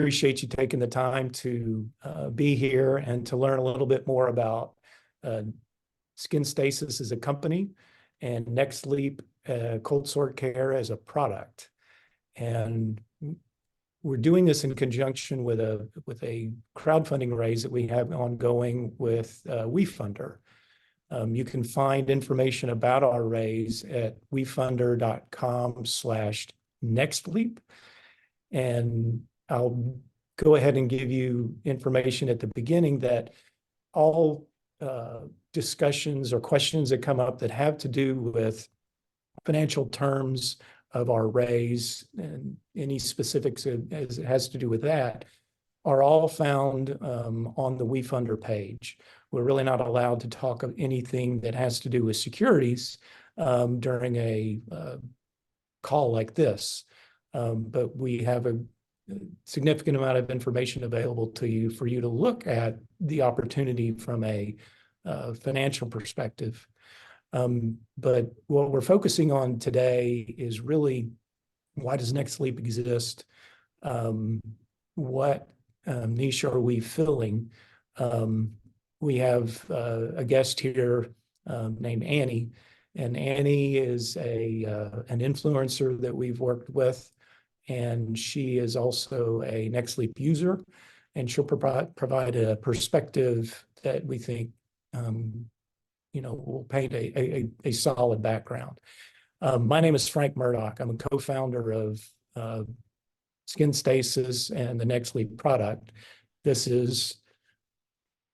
appreciate you taking the time to be here and to learn a little bit more about Skin Stasis as a company and NextLeap Cold Sore Care as a product. And we're doing this in conjunction with a crowdfunding raise that we have ongoing with WeFunder. You can find information about our raise at wefunder.com/NextLeap. And I'll go ahead and give you information at the beginning that all discussions or questions that come up that have to do with financial terms of our raise and any specifics as it has to do with that are all found on the WeFunder page. We're really not allowed to talk of anything that has to do with securities during a call like this. But we have a significant amount of information available to you for you to look at the opportunity from a financial perspective. But what we're focusing on today is really, why does NextLeap exist? What niche are we filling? We have a guest here named Annie, and Annie is an influencer that we've worked with, and she is also a NextLeap user, and she'll provide a perspective that we think will paint a solid background. My name is Frank Murdoch. I'm a co-founder of Skin Stasis and the NextLeap product. This is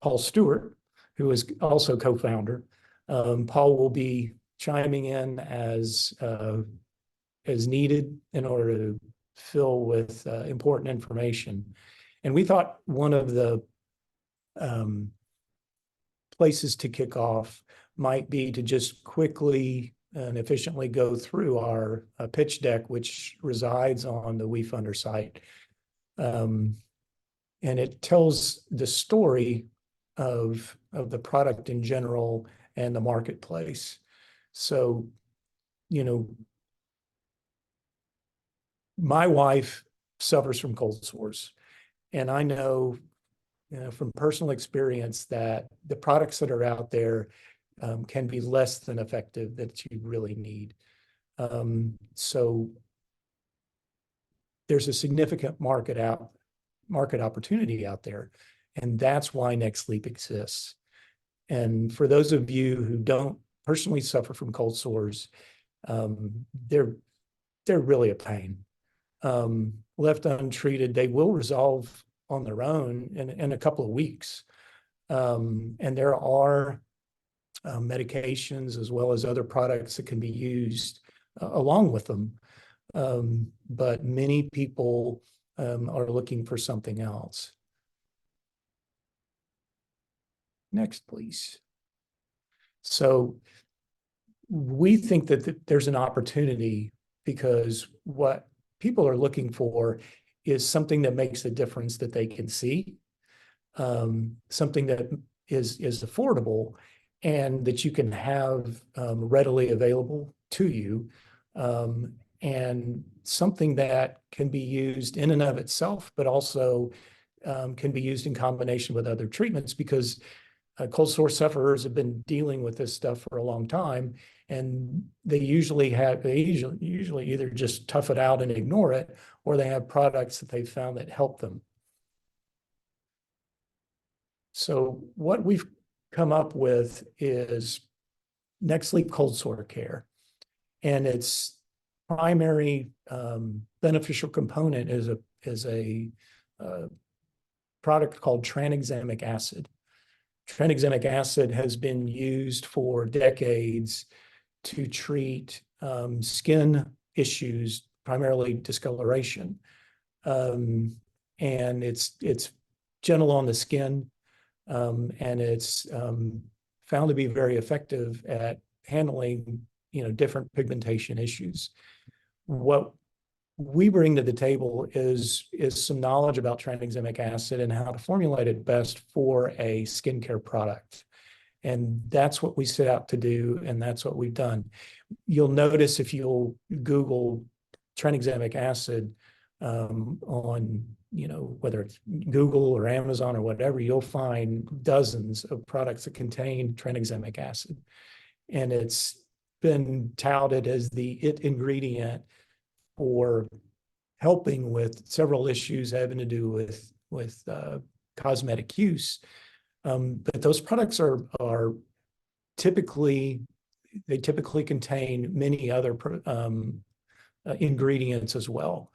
Paul Stewart, who is also co-founder. Paul will be chiming in as needed in order to fill with important information. And we thought one of the places to kick off might be to just quickly and efficiently go through our pitch deck, which resides on the WeFunder site. And it tells the story of the product in general and the marketplace. So, my wife suffers from cold sores, and I know from personal experience that the products that are out there can be less than effective that you really need. So there's a significant market opportunity out there, and that's why NextLeap exists. And for those of you who don't personally suffer from cold sores, they're really a pain. Left untreated, they will resolve on their own in a couple of weeks. And there are medications as well as other products that can be used along with them. But many people are looking for something else. Next, please. So we think that there's an opportunity because what people are looking for is something that makes a difference that they can see, something that is affordable and that you can have readily available to you, and something that can be used in and of itself, but also can be used in combination with other treatments, because cold sore sufferers have been dealing with this stuff for a long time, and they usually either just tough it out and ignore it, or they have products that they've found that help them. So what we've come up with is NextLeap Cold Sore Care, and its primary beneficial component is a product called tranexamic acid. Tranexamic acid has been used for decades to treat skin issues, primarily discoloration. And it's gentle on the skin, and it's found to be very effective at handling different pigmentation issues. What we bring to the table is some knowledge about tranexamic acid and how to formulate it best for a skincare product. And that's what we set out to do, and that's what we've done. You'll notice if you'll Google tranexamic acid, on, whether it's Google or Amazon or whatever, you'll find dozens of products that contain tranexamic acid. And it's been touted as the it ingredient for helping with several issues having to do with cosmetic use. But those products are typically contain many other ingredients as well,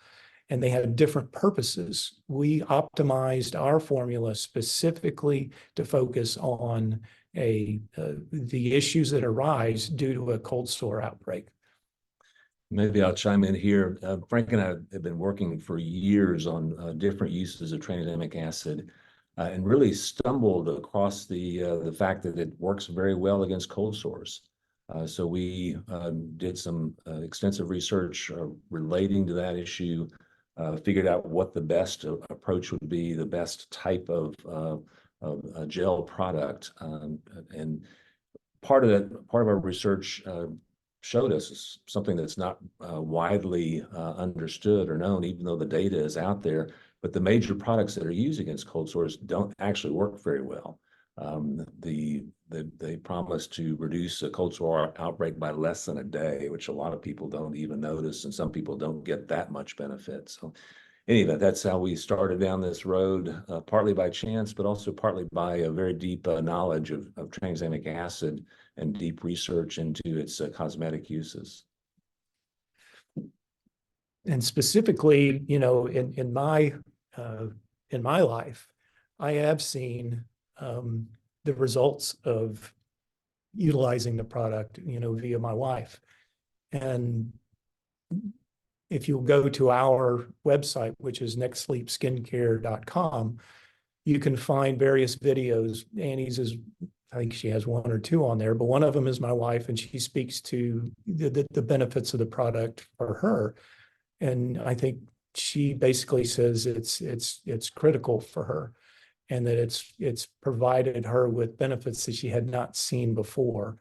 and they have different purposes. We optimized our formula specifically to focus on the issues that arise due to a cold sore outbreak. Maybe I'll chime in here. Frank and I have been working for years on different uses of tranexamic acid, and really stumbled across the fact that it works very well against cold sores. So we did some extensive research relating to that issue, figured out what the best approach would be, the best type of a gel product, and part of our research showed us something that's not widely understood or known, even though the data is out there. But the major products that are used against cold sores don't actually work very well. They promise to reduce a cold sore outbreak by less than a day, which a lot of people don't even notice, and some people don't get that much benefit. So anyway, that's how we started down this road, partly by chance, but also partly by a very deep knowledge of tranexamic acid and deep research into its cosmetic uses. And specifically, in my life, I have seen the results of utilizing the product, via my wife. And if you'll go to our website, which is nextleapskincare.com, you can find various videos. Annie's is, I think she has one or two on there, but one of them is my wife, and she speaks to the benefits of the product for her. And I think she basically says it's critical for her, and that it's provided her with benefits that she had not seen before.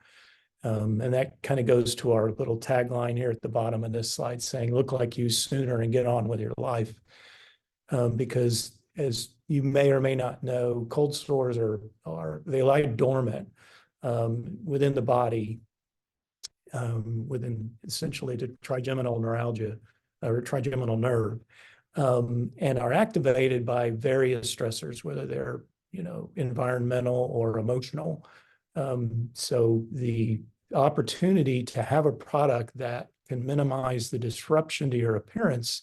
And that kind of goes to our little tagline here at the bottom of this slide saying, look like you sooner and get on with your life. Because as you may or may not know, cold sores they lie dormant within the body, within essentially the trigeminal neuralgia or trigeminal nerve, and are activated by various stressors, whether they're, environmental or emotional. So the opportunity to have a product that can minimize the disruption to your appearance,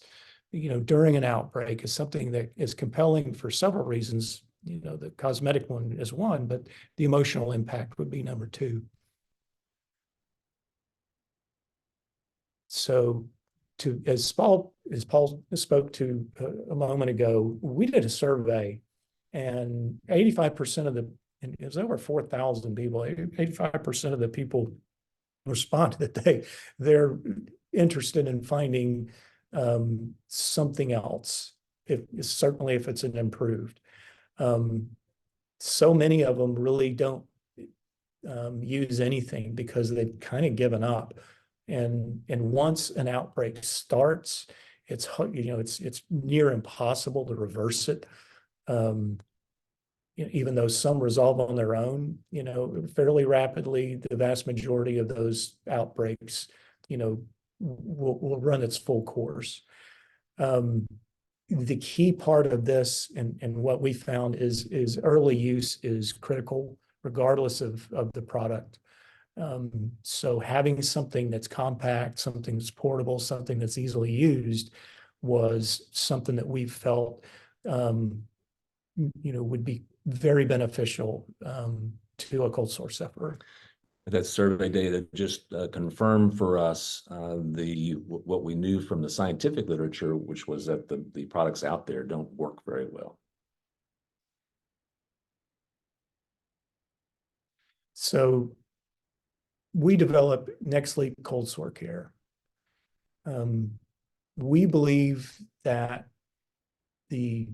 during an outbreak is something that is compelling for several reasons. The cosmetic one is one, but the emotional impact would be number two. So as Paul spoke to a moment ago, we did a survey, and 85% of and it was over 4,000 people, 85% of the people responded that they're interested in finding something else, certainly if it's an improved. So many of them really don't use anything because they've kind of given up. And once an outbreak starts, it's near impossible to reverse it. Even though some resolve on their own, fairly rapidly, the vast majority of those outbreaks, will run its full course. The key part of this and what we found is early use is critical, regardless of the product. So having something that's compact, something that's portable, something that's easily used was something that we felt, would be very beneficial to a cold sore sufferer. That survey data just confirmed for us what we knew from the scientific literature, which was that the products out there don't work very well. So we developed NextLeap Cold Sore Care. We believe that the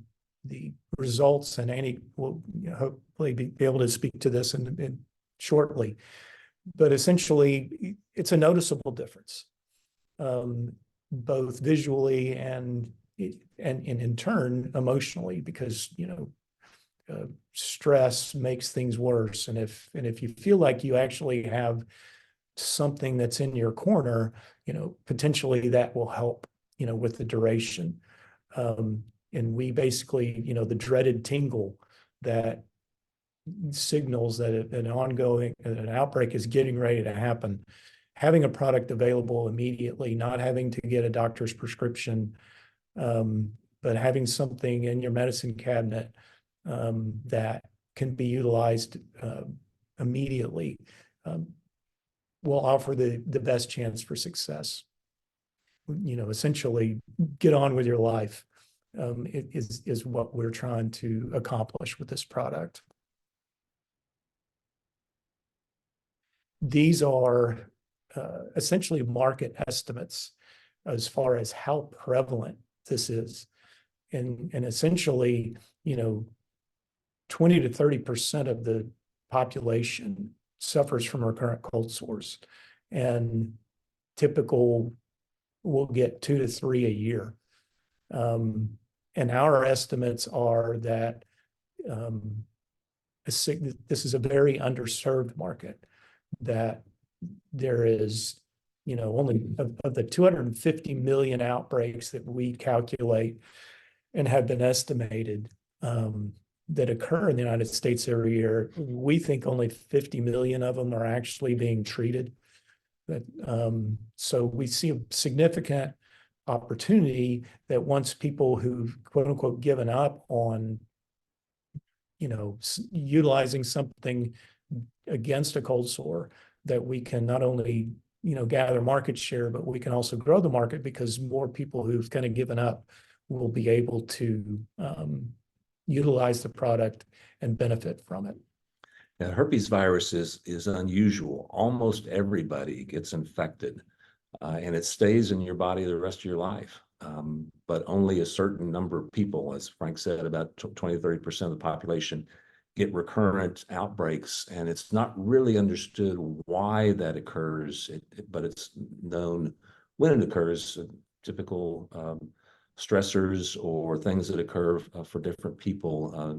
results, and Annie will hopefully be able to speak to this in shortly, but essentially it's a noticeable difference, both visually and and in turn, emotionally, because, stress makes things worse. And if you feel like you actually have something that's in your corner, potentially that will help, with the duration. And we basically, the dreaded tingle that signals that an outbreak is getting ready to happen. Having a product available immediately, not having to get a doctor's prescription, but having something in your medicine cabinet that can be utilized immediately will offer the best chance for success. Essentially, get on with your life is what we're trying to accomplish with this product. These are essentially market estimates as far as how prevalent this is. And essentially, 20 to 30% of the population suffers from recurrent cold sores. And typical will get 2 to 3 a year. And our estimates are that this is a very underserved market, that there is, only of the 250 million outbreaks that we calculate and have been estimated that occur in the United States every year, we think only 50 million of them are actually being treated. So we see a significant opportunity that once people who've quote unquote given up on, utilizing something against a cold sore, that we can not only, gather market share, but we can also grow the market because more people who've kind of given up will be able to utilize the product and benefit from it. Now, herpes virus is unusual. Almost everybody gets infected, and it stays in your body the rest of your life. But only a certain number of people, as Frank said, about 20 to 30% of the population get recurrent outbreaks, and it's not really understood why that occurs, but it's known when it occurs. Typical stressors or things that occur for different people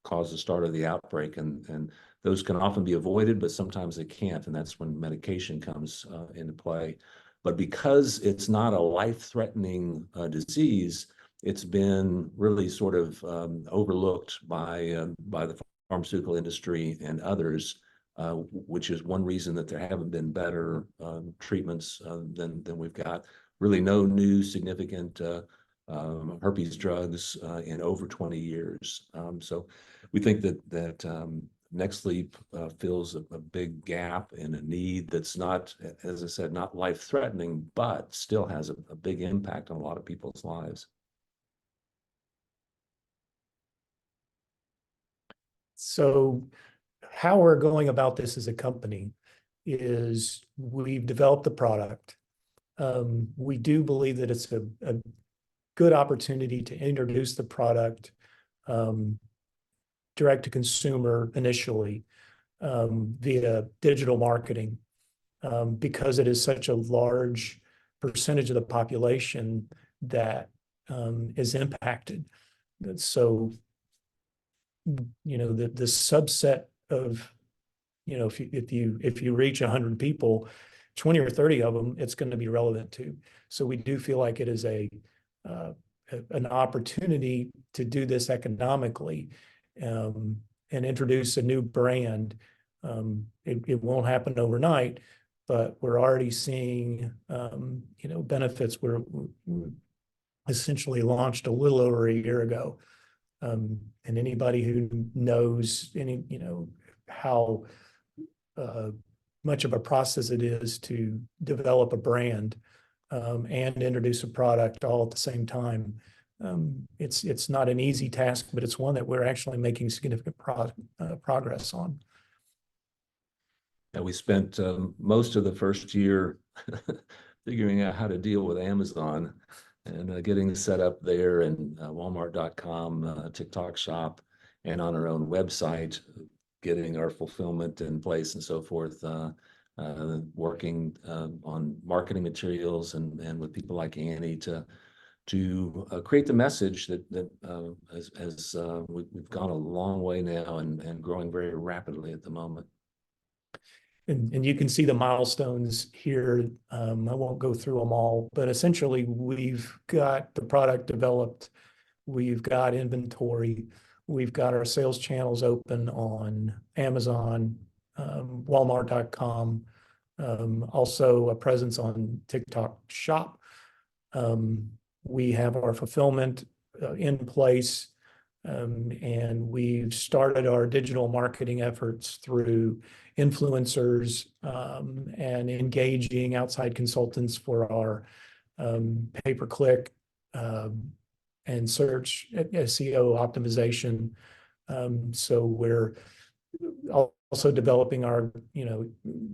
cause the start of the outbreak, and those can often be avoided, but sometimes they can't, and that's when medication comes into play. But because it's not a life-threatening disease, it's been really sort of overlooked by the pharmaceutical industry and others, which is one reason that there haven't been better treatments than we've got. Really no new significant herpes drugs in over 20 years. So we think that NextLeap fills a big gap and a need that's not, as I said, not life-threatening, but still has a big impact on a lot of people's lives. So how we're going about this as a company is we've developed the product. We do believe that it's a good opportunity to introduce the product direct to consumer initially via digital marketing because it is such a large percentage of the population that is impacted. So, the subset of, if you reach 100 people, 20 or 30 of them, it's going to be relevant to. So we do feel like it is an opportunity to do this economically and introduce a new brand. It won't happen overnight, but we're already seeing, benefits. We're essentially launched a little over a year ago. And anybody who knows how much of a process it is to develop a brand and introduce a product all at the same time, it's not an easy task, but it's one that we're actually making significant progress on. And we spent most of the first year figuring out how to deal with Amazon and getting set up there, and Walmart.com, TikTok Shop, and on our own website, getting our fulfillment in place and so forth, working on marketing materials and with people like Annie to to create the message that as we've gone a long way now and growing very rapidly at the moment. And you can see the milestones here. I won't go through them all, but essentially we've got the product developed, we've got inventory, we've got our sales channels open on Amazon, Walmart.com, also a presence on TikTok Shop. We have our fulfillment in place, and we've started our digital marketing efforts through influencers and engaging outside consultants for our pay-per-click and search SEO optimization. So we're also developing our,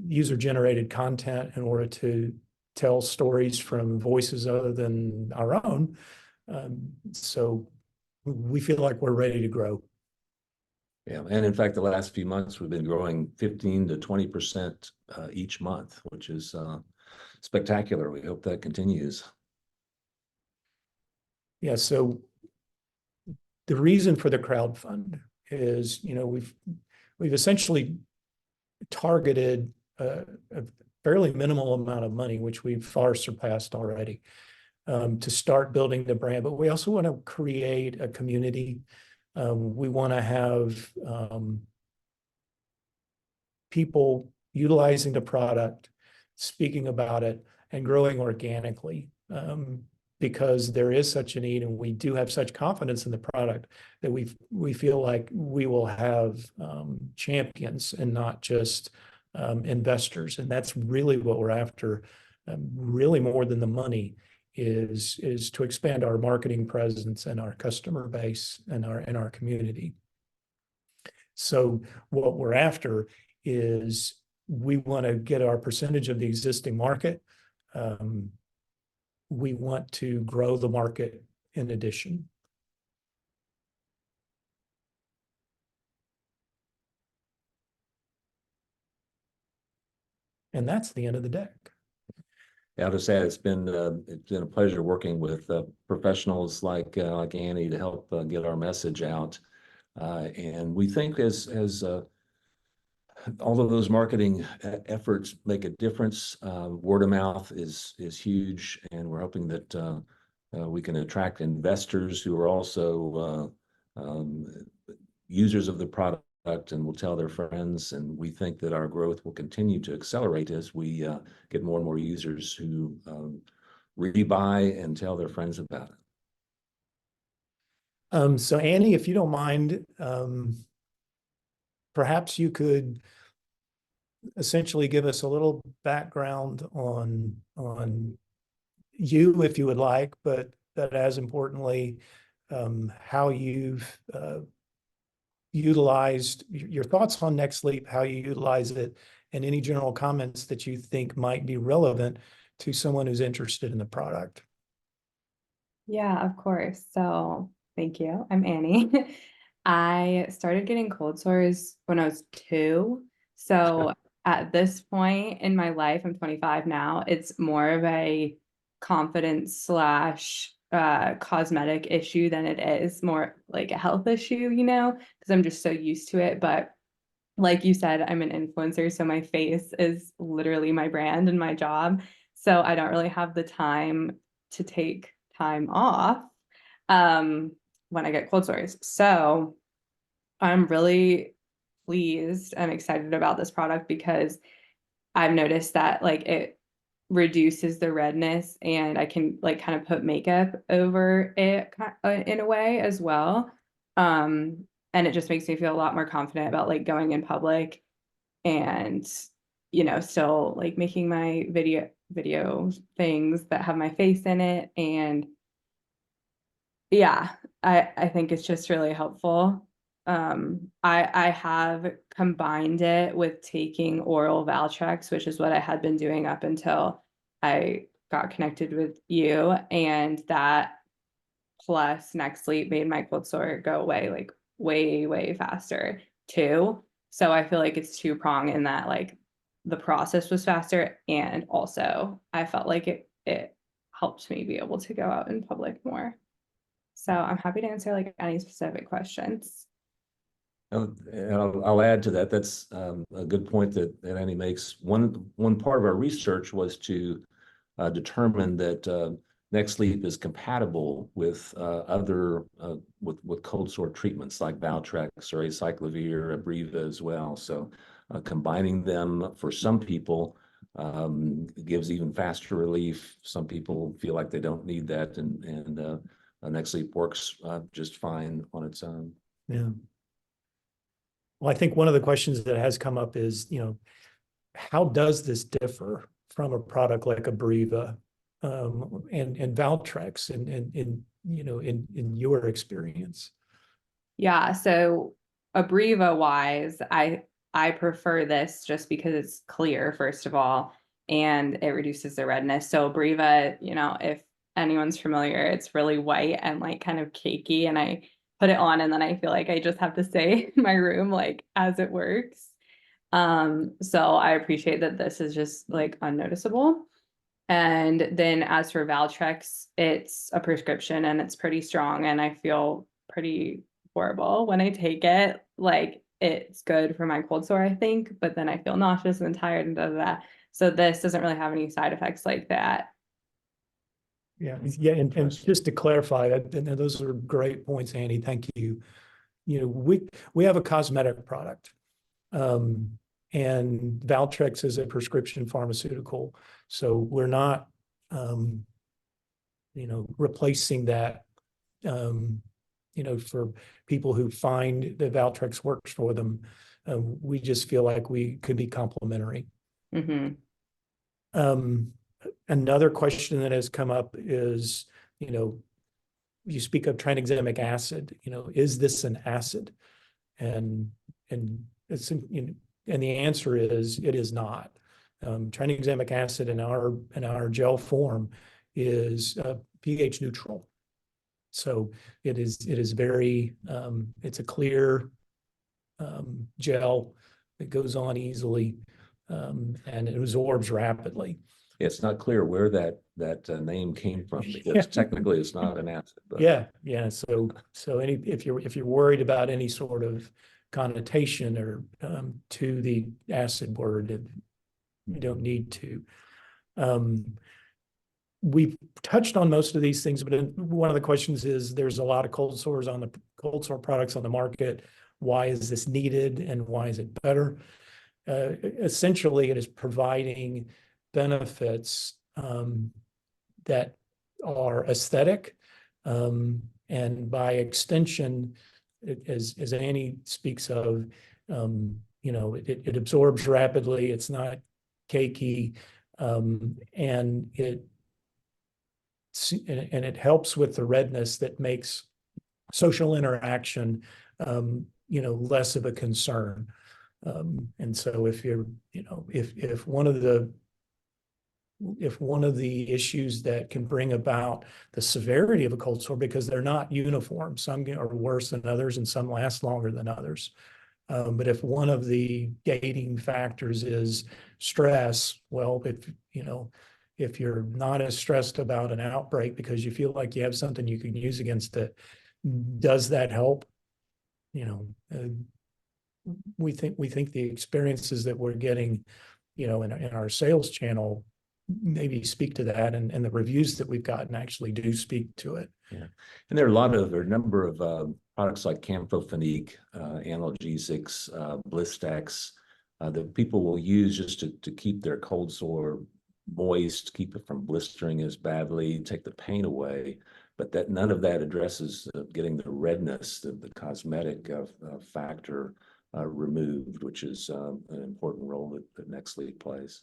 user-generated content in order to tell stories from voices other than our own. So we feel like we're ready to grow. Yeah, and in fact, the last few months we've been growing 15 to 20% each month, which is spectacular. We hope that continues. Yeah, so the reason for the crowdfund is, we've essentially targeted a fairly minimal amount of money, which we've far surpassed already, to start building the brand. But we also want to create a community. We want to have people utilizing the product, speaking about it, and growing organically, because there is such a need, and we do have such confidence in the product that we feel like we will have champions and not just investors. And that's really what we're after, really more than the money, is to expand our marketing presence and our customer base and our community. So what we're after is we want to get our percentage of the existing market. We want to grow the market in addition. And that's the end of the deck. Yeah, I'll just say it's been a pleasure working with professionals like Annie to help get our message out. And we think as all of those marketing efforts make a difference, word of mouth is huge, and we're hoping that we can attract investors who are also users of the product and will tell their friends. And we think that our growth will continue to accelerate as we get more and more users who rebuy and tell their friends about it. So Annie, if you don't mind, perhaps you could essentially give us a little background on you, if you would like, but as importantly, how you've utilized your thoughts on NextLeap, how you utilize it, and any general comments that you think might be relevant to someone who's interested in the product. Yeah, of course. So thank you. I'm Annie. I started getting cold sores when I was 2. So at this point in my life, I'm 25 now, it's more of a confidence slash cosmetic issue than it is more like a health issue, because I'm just so used to it. But like you said, I'm an influencer, so my face is literally my brand and my job. So I don't really have the time to take time off when I get cold sores. So I'm really pleased and excited about this product because I've noticed that it reduces the redness, and I can kind of put makeup over it in a way as well. And it just makes me feel a lot more confident about going in public and, still making my video things that have my face in it. And yeah, I think it's just really helpful. I have combined it with taking oral Valtrex, which is what I had been doing up until I got connected with you, and that plus NextLeap made my cold sore go away way faster too. So I feel like it's two-pronged in that the process was faster, and also I felt like it helped me be able to go out in public more. So I'm happy to answer like any specific questions. And I'll add to that. That's a good point that Annie makes. One part of our research was to determine that NextLeap is compatible with other with cold sore treatments like Valtrex or acyclovir, Abreva as well. So combining them for some people gives even faster relief. Some people feel like they don't need that, and NextLeap works just fine on its own. Yeah. Well, I think one of the questions that has come up is, how does this differ from a product like Abreva and Valtrex in your experience? Yeah, so Abreva wise, I prefer this just because it's clear, first of all, and it reduces the redness. So Abreva, if anyone's familiar, it's really white and like kind of cakey, and I put it on and then I feel like I just have to stay in my room like as it works. So I appreciate that this is just like unnoticeable. And then as for Valtrex, it's a prescription and it's pretty strong, and I feel pretty horrible when I take it. Like it's good for my cold sore, I think, but then I feel nauseous and tired and that. So this doesn't really have any side effects like that. Yeah, and just to clarify, and those are great points, Annie. Thank you. We have a cosmetic product, and Valtrex is a prescription pharmaceutical, so we're not, replacing that, for people who find that Valtrex works for them. We just feel like we could be complementary. Mm-hmm. Another question that has come up is, you speak of tranexamic acid, is this an acid? And it's, and the answer is, it is not. Tranexamic acid in our gel form is pH neutral. So it is very, it's a clear gel that goes on easily, and it absorbs rapidly. It's not clear where that name came from, because technically it's not an acid. But Yeah. So if you're worried about any sort of connotation or to the acid word, you don't need to. We've touched on most of these things, but one of the questions is, there's a lot of cold sore products on the market. Why is this needed, and why is it better? Essentially, it is providing benefits that are aesthetic, and by extension, as Annie speaks of, it absorbs rapidly. It's not cakey, and it helps with the redness that makes social interaction, less of a concern. And so if you're, if one of the issues that can bring about the severity of a cold sore, because they're not uniform, some are worse than others and some last longer than others. But if one of the gating factors is stress, well, if you're not as stressed about an outbreak because you feel like you have something you can use against it, does that help? We think the experiences that we're getting, in our sales channel maybe speak to that, and the reviews that we've gotten actually do speak to it. Yeah, and there are a number of products like Campho-Phenique, analgesics, Blistex, that people will use just to keep their cold sore moist, keep it from blistering as badly, take the pain away. But that none of that addresses getting the redness, the cosmetic factor removed, which is an important role that NextLeap plays.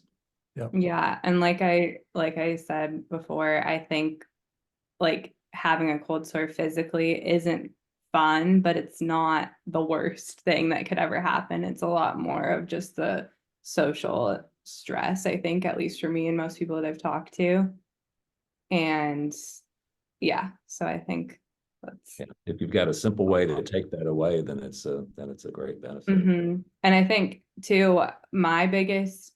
Yeah, and like I said before, I think like having a cold sore physically isn't fun, but it's not the worst thing that could ever happen. It's a lot more of just the social stress, I think, at least for me and most people that I've talked to. And yeah, so I think that's, yeah, if you've got a simple way to take that away, then it's a great benefit. mm-hmm. And I think too, my biggest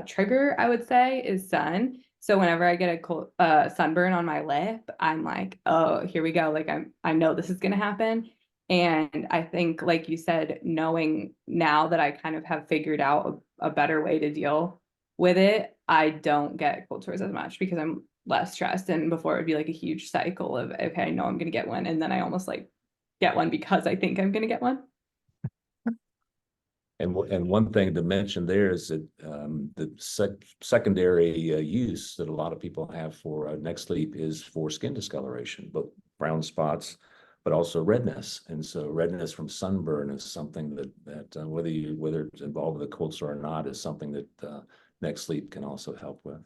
trigger, I would say, is sun. So whenever I get a cold sunburn on my lip, I'm like, oh, here we go. Like I know this is gonna happen. And I think, like you said, knowing now that I kind of have figured out a better way to deal with it, I don't get cold sores as much because I'm less stressed. And before, it'd be like a huge cycle of, okay, I know I'm gonna get one, and then I almost like get one because I think I'm gonna get one. And one thing to mention there is that the secondary use that a lot of people have for NextLeap is for skin discoloration, but brown spots, but also redness. And so redness from sunburn is something that whether it's involved with a cold sore or not is something that NextLeap can also help with.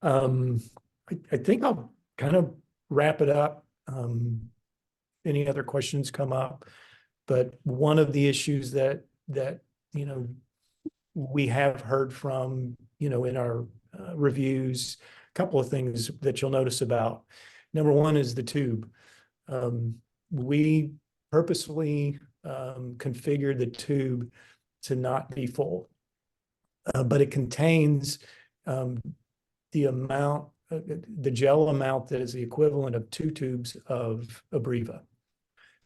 I think I'll kind of wrap it up. Any other questions come up? But one of the issues that you know we have heard from in our reviews, a couple of things that you'll notice about. Number one is the tube. We purposefully configured the tube to not be full, but it contains the gel amount that is the equivalent of 2 tubes of Abreva.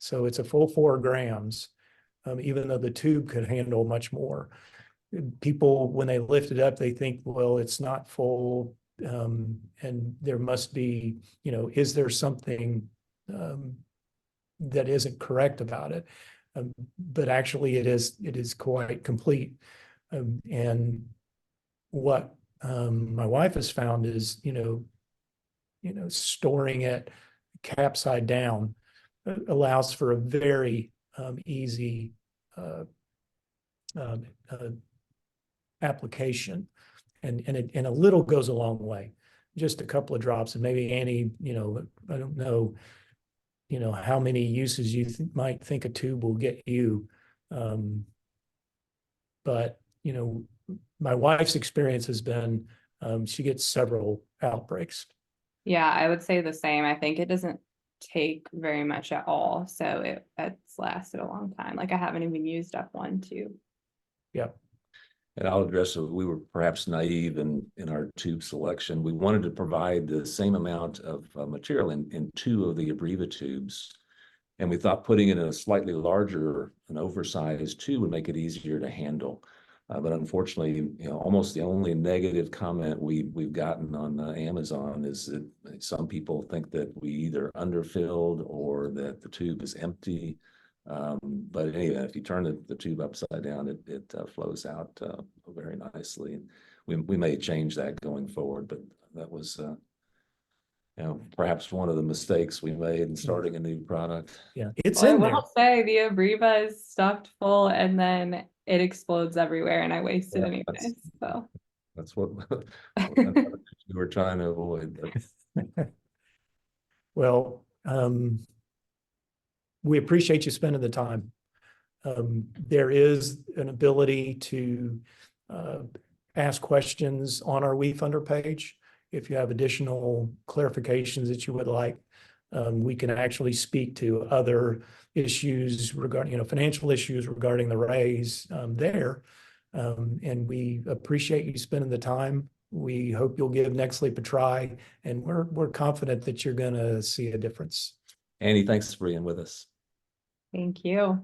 So it's a full 4 grams, even though the tube could handle much more. People, when they lift it up, they think, well, it's not full, and there must be, is there something that isn't correct about it? But actually, it is quite complete. And what my wife has found is, storing it capside down allows for a very easy application, and a little goes a long way. Just a couple of drops, and maybe Annie, I don't know, how many uses you might think a tube will get you, but my wife's experience has been she gets several outbreaks. Yeah, I would say the same. I think it doesn't take very much at all. So it's lasted a long time. Like I haven't even used up one tube. Yeah. And I'll address it. We were perhaps naive in our tube selection. We wanted to provide the same amount of material in 2 of the Abreva tubes. And we thought putting it in a slightly larger, an oversized tube would make it easier to handle. But unfortunately, almost the only negative comment we've gotten on Amazon is that some people think that we either underfilled or that the tube is empty. But anyway, if you turn the tube upside down, it flows out very nicely. And we may change that going forward, but that was perhaps one of the mistakes we made in starting a new product. Yeah, it's Well, in I there. will say the Abreva is stuffed full and then it explodes everywhere, and I wasted Yeah, anyways. So that's what we were trying to avoid. But Well, we appreciate you spending the time. There is an ability to ask questions on our WeFunder page. If you have additional clarifications that you would like, we can actually speak to other issues regarding, financial issues regarding the raise there. And we appreciate you spending the time. We hope you'll give NextLeap a try, and we're confident that you're going to see a difference. Annie, thanks for being with us. thank you.